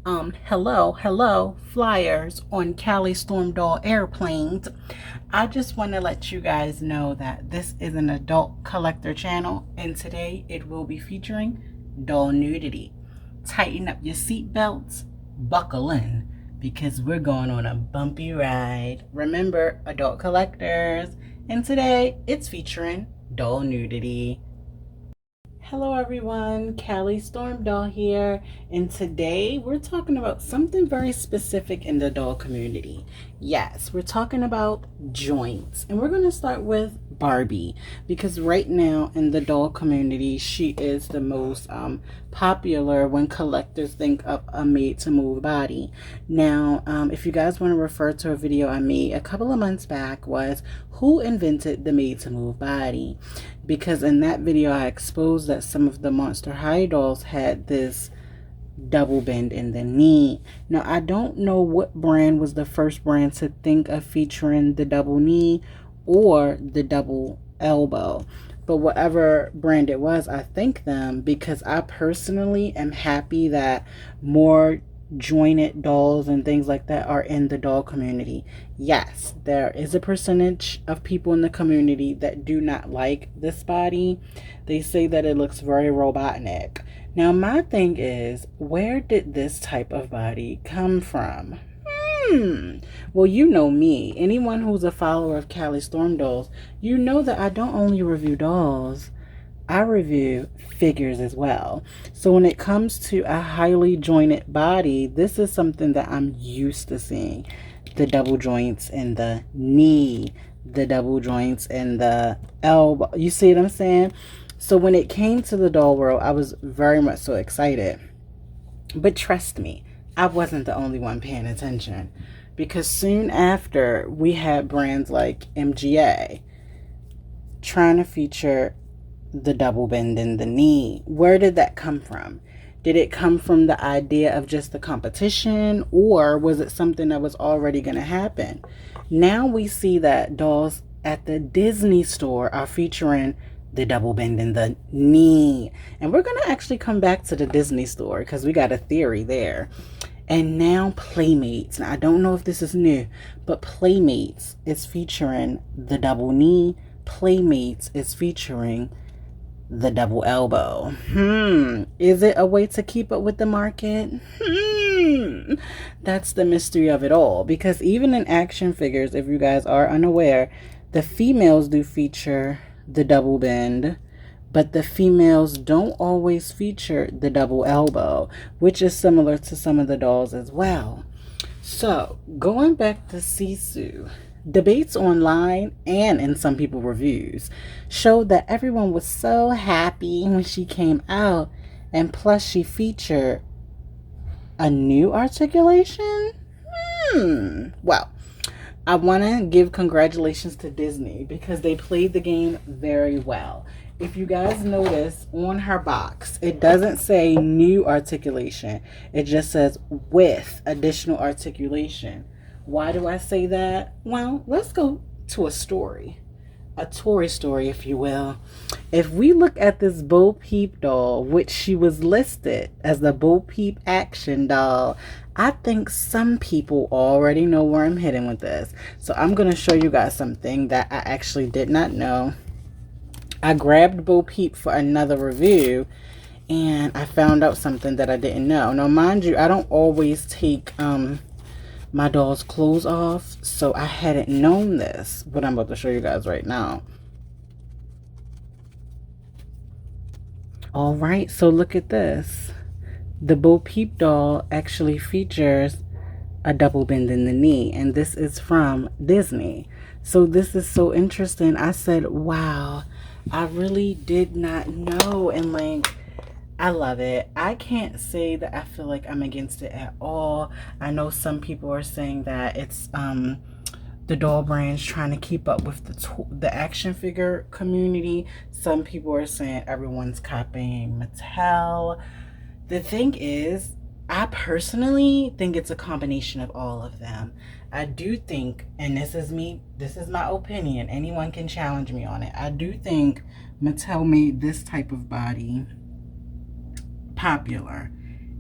Hello, flyers on Cali Storm Doll airplanes. I just want to let you guys know that this is an adult collector channel, and today it will be featuring doll nudity. Tighten up your seatbelts, buckle in, because we're going on a bumpy ride. Remember, adult collectors, and today it's featuring doll nudity. Hello everyone, Callie Storm Doll here, and today we're talking about something very specific in the doll community. Yes, we're talking about joints, and we're going to start with Barbie, because right now in the doll community, she is the most popular when collectors think of a made-to-move body. Now, if you guys want to refer to a video I made a couple of months back, was who invented the made-to-move body? Because in that video I exposed that some of the Monster High dolls had this double bend in the knee. Now I don't know what brand was the first brand to think of featuring the double knee or the double elbow, but whatever brand it was, I thank them, because I personally am happy that more jointed dolls and things like that are in the doll community. Yes, there is a percentage of people in the community that do not like this body. They say that it looks very robotic. Now my thing is, where did this type of body come from? Well, you know me. Anyone who's a follower of Callie Storm Dolls, you know that I don't only review dolls, I review figures as well. So when it comes to a highly jointed body, this is something that I'm used to seeing. The double joints in the knee, the double joints in the elbow. You see what I'm saying? So when it came to the doll world, I was very much so excited. But trust me, I wasn't the only one paying attention, because soon after we had brands like MGA trying to feature the double bend in the knee. Where did that come from? Did it come from the idea of just the competition, or was it something that was already going to happen? Now we see that dolls at the Disney store are featuring the double bend in the knee. And we're going to actually come back to the Disney store because we got a theory there. And now Playmates. Now I don't know if this is new, but Playmates is featuring the double knee. Playmates is featuring the double elbow. Is it a way to keep up with the market? That's the mystery of it all. Because even in action figures, if you guys are unaware, the females do feature the double bend, but the females don't always feature the double elbow, which is similar to some of the dolls as well. So going back to Sisu, debates online and in some people reviews showed that everyone was so happy when she came out, and plus she featured a new articulation. Well, I want to give congratulations to Disney because they played the game very well. If you guys notice on her box, it doesn't say new articulation. It just says with additional articulation. Why do I say that? Well, let's go to a story. A Tory story, if you will. If we look at this Bo Peep doll, which she was listed as the Bo Peep action doll, I think some people already know where I'm heading with this. So I'm going to show you guys something that I actually did not know. I grabbed Bo Peep for another review, and I found out something that I didn't know. Now, mind you, I don't always take my doll's clothes off, so I hadn't known this, what I'm about to show you guys right now. All right, so look at this. The Bo Peep doll actually features a double bend in the knee, and this is from Disney. So this is so interesting. I said, wow, I really did not know, and like, I love it. I can't say that I feel like I'm against it at all. I know some people are saying that it's the doll brands trying to keep up with the action figure community. Some people are saying everyone's copying Mattel. The thing is, I personally think it's a combination of all of them. I do think, and this is me, this is my opinion, anyone can challenge me on it. I do think Mattel made this type of body popular,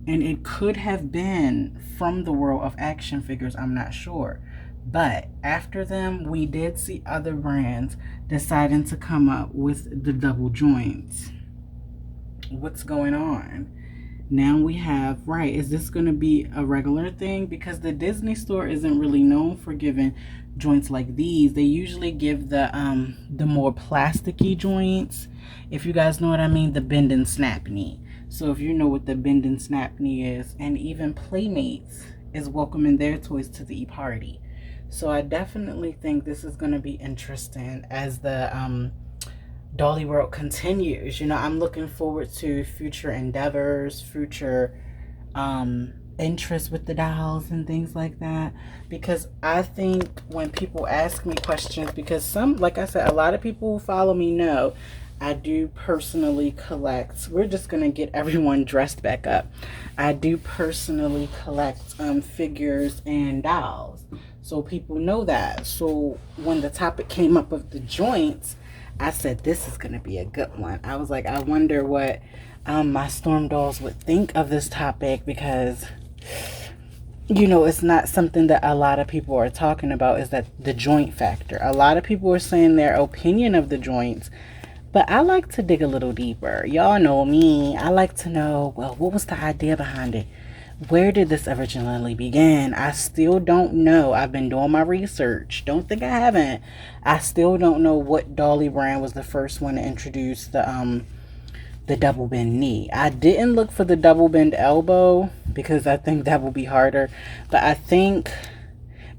And it could have been from the world of action figures, I'm not sure. But after them, we did see other brands deciding to come up with the double joints. What's going on? Now we have, right, is this going to be a regular thing? Because the Disney store isn't really known for giving joints like these. They usually give the more plasticky joints, if you guys know what I mean, the bend and snap knee. So if you know what the bend and snap knee is, and even Playmates is welcoming their toys to the party. So I definitely think this is going to be interesting as the Dolly World continues. You know, I'm looking forward to future endeavors, future interests with the dolls and things like that. Because I think when people ask me questions, because some, like I said, a lot of people who follow me know I do personally collect. We're just going to get everyone dressed back up. I do personally collect figures and dolls. So people know that. So when the topic came up of the joints, I said, this is going to be a good one. I was like, I wonder what my Storm dolls would think of this topic, because, you know, it's not something that a lot of people are talking about, is that the joint factor. A lot of people are saying their opinion of the joints, but I like to dig a little deeper. Y'all know me. I like to know, well, what was the idea behind it? Where did this originally begin? I still don't know. I've been doing my research. Don't think I haven't. I still don't know what Dolly brand was the first one to introduce the double bend knee. I didn't look for the double bend elbow because I think that will be harder. But I think,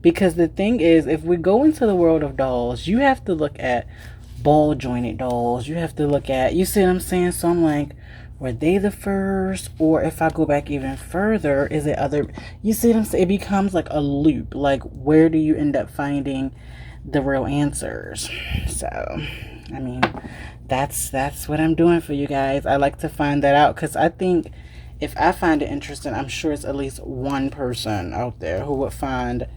because the thing is, if we go into the world of dolls, you have to look at ball jointed dolls. You have to look at, you see what I'm saying? So I'm like, were they the first? Or if I go back even further, is it other? You see what I'm saying? It becomes like a loop. Like, where do you end up finding the real answers? So, I mean, that's what I'm doing for you guys. I like to find that out, because I think if I find it interesting, I'm sure it's at least one person out there who would finding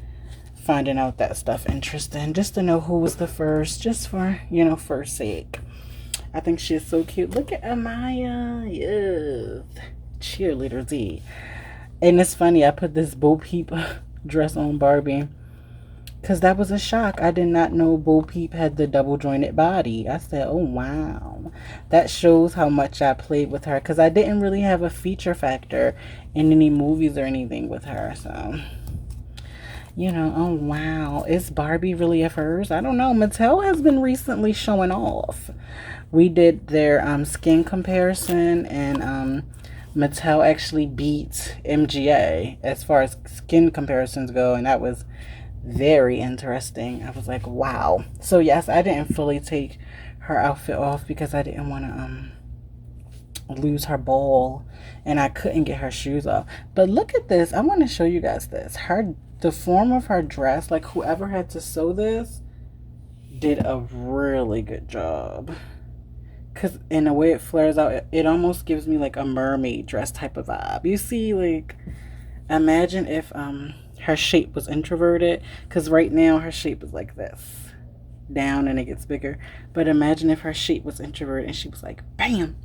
out that stuff interesting, just to know who was the first, just for, you know, for sake. I think she is so cute. Look at Amaya. Yes. Cheerleader Z. And it's funny, I put this Bo Peep dress on Barbie because that was a shock. I did not know Bo Peep had the double jointed body. I said, oh wow. That shows how much I played with her, because I didn't really have a feature factor in any movies or anything with her. So, you know, oh wow. Is Barbie really of hers? I don't know. Mattel has been recently showing off. We did their skin comparison, and Mattel actually beat MGA as far as skin comparisons go, and that was very interesting. I was like, wow. So yes, I didn't fully take her outfit off because I didn't want to lose her ball, and I couldn't get her shoes off. But look at this. I want to show you guys this. The form of her dress, like whoever had to sew this did a really good job. Because in the way it flares out, it almost gives me like a mermaid dress type of vibe. You see, like, imagine if her shape was introverted. Because right now her shape is like this, down, and it gets bigger. But imagine if her shape was introverted and she was like, bam.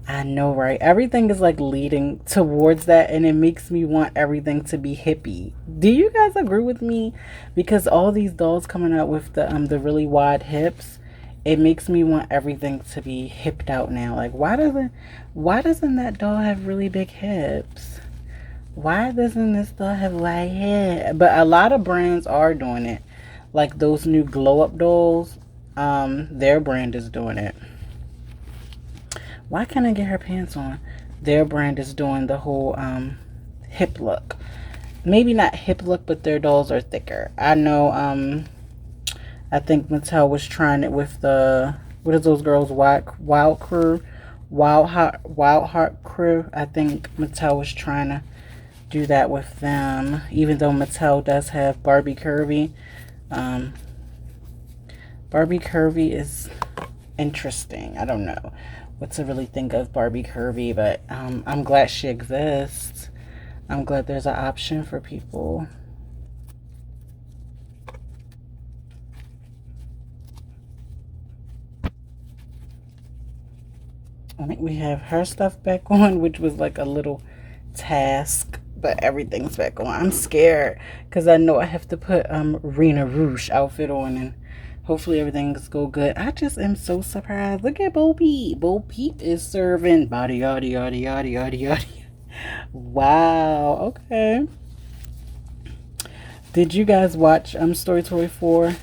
I know, right? Everything is like leading towards that, and it makes me want everything to be hippie. Do you guys agree with me? Because all these dolls coming out with the really wide hips, it makes me want everything to be hipped out now. Like, why doesn't that doll have really big hips? Why doesn't this doll have wide hips? But a lot of brands are doing it. Like those new glow up dolls, their brand is doing it. Why can't I get her pants on? Their brand is doing the whole hip look. Maybe not hip look, but their dolls are thicker. I know, I think Mattel was trying it with the, what is those girls, Wild Heart Crew. I think Mattel was trying to do that with them, even though Mattel does have Barbie Curvy. Barbie Curvy is interesting. I don't know what to really think of Barbie Curvy, but I'm glad she exists. I'm glad there's an option for people. I think we have her stuff back on, which was like a little task, but everything's back on. I'm scared because I know I have to put Rena Rouge outfit on, and hopefully everything's go good. I just am so surprised. Look at Bo Peep. Bo Peep is serving body yada yada yada yada yada. Wow. Okay. Did you guys watch Story Story 4?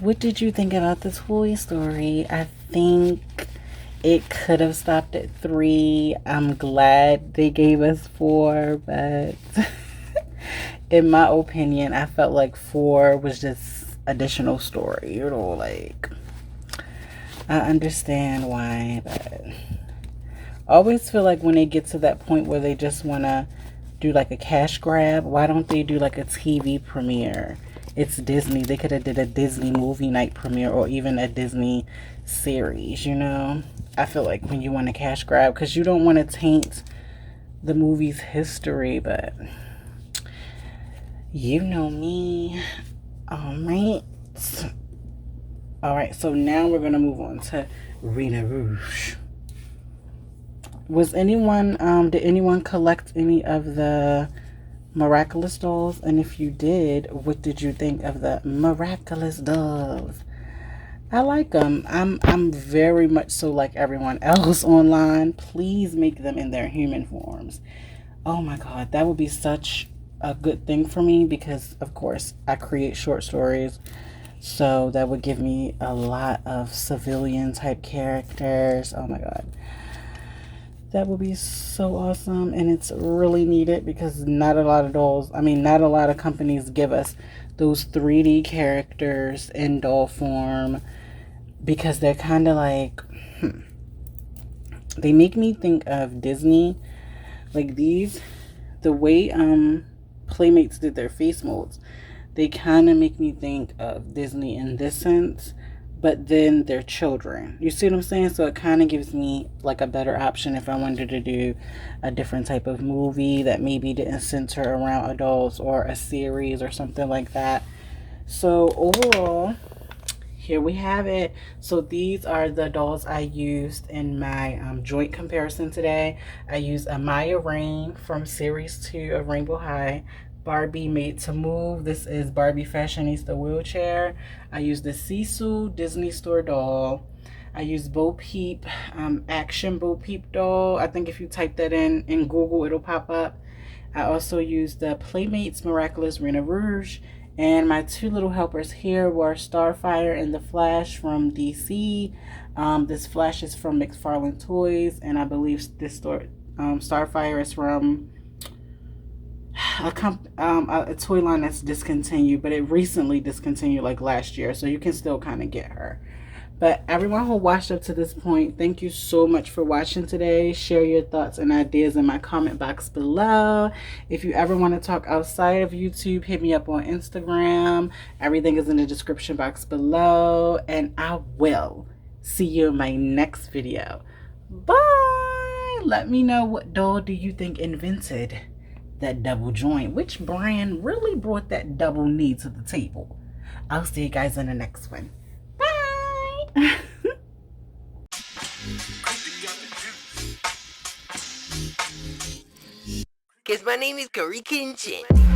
What did you think about the Toy Story? I think it could have stopped at 3. I'm glad they gave us 4, but in my opinion, I felt like 4 was just additional story. You know, like, I understand why, but I always feel like when they get to that point where they just want to do like a cash grab, why don't they do like a TV premiere? It's Disney. They could have did a Disney movie night premiere or even a Disney series, you know? I feel like when you want a cash grab, because you don't want to taint the movie's history, but you know me. All right, so now we're going to move on to Rena Rouge. Was anyone, did anyone collect any of the Miraculous dolls? And if you did, what did you think of the Miraculous dolls? I like them. I'm very much so like everyone else online. Please make them in their human forms. Oh my God, that would be such a good thing for me because, of course, I create short stories. So that would give me a lot of civilian type characters. Oh my God. That would be so awesome, and it's really needed because not a lot of dolls, not a lot of companies give us those 3D characters in doll form because they're kind of like, they make me think of Disney. Like these, the way Playmates did their face molds, they kind of make me think of Disney in this sense, but then they're children. You see what I'm saying? So it kind of gives me like a better option if I wanted to do a different type of movie that maybe didn't center around adults or a series or something like that. So overall, here we have it. So these are the dolls I used in my joint comparison today. I used Amaya Rain from Series 2 of Rainbow High. Barbie Made to Move. This is Barbie Fashionista Wheelchair. I used the Sisu Disney Store doll. I used Bo Peep, Action Bo Peep doll. I think if you type that in Google, it'll pop up. I also used the Playmates Miraculous Rena Rouge. And my two little helpers here were Starfire and the Flash from DC. This Flash is from McFarlane Toys. And I believe this Starfire is from a toy line that's discontinued, but it recently discontinued like last year, so you can still kind of get her. But everyone who watched up to this point, thank you so much for watching today. Share your thoughts and ideas in my comment box below. If you ever want to talk outside of YouTube, hit me up on Instagram. Everything is in the description box below, and I will see you in my next video. Bye. Let me know, what doll do you think invented that double joint? Which brand really brought that double knee to the table? I'll see you guys in the next one. Bye. Cause my name is Curry Kinchin.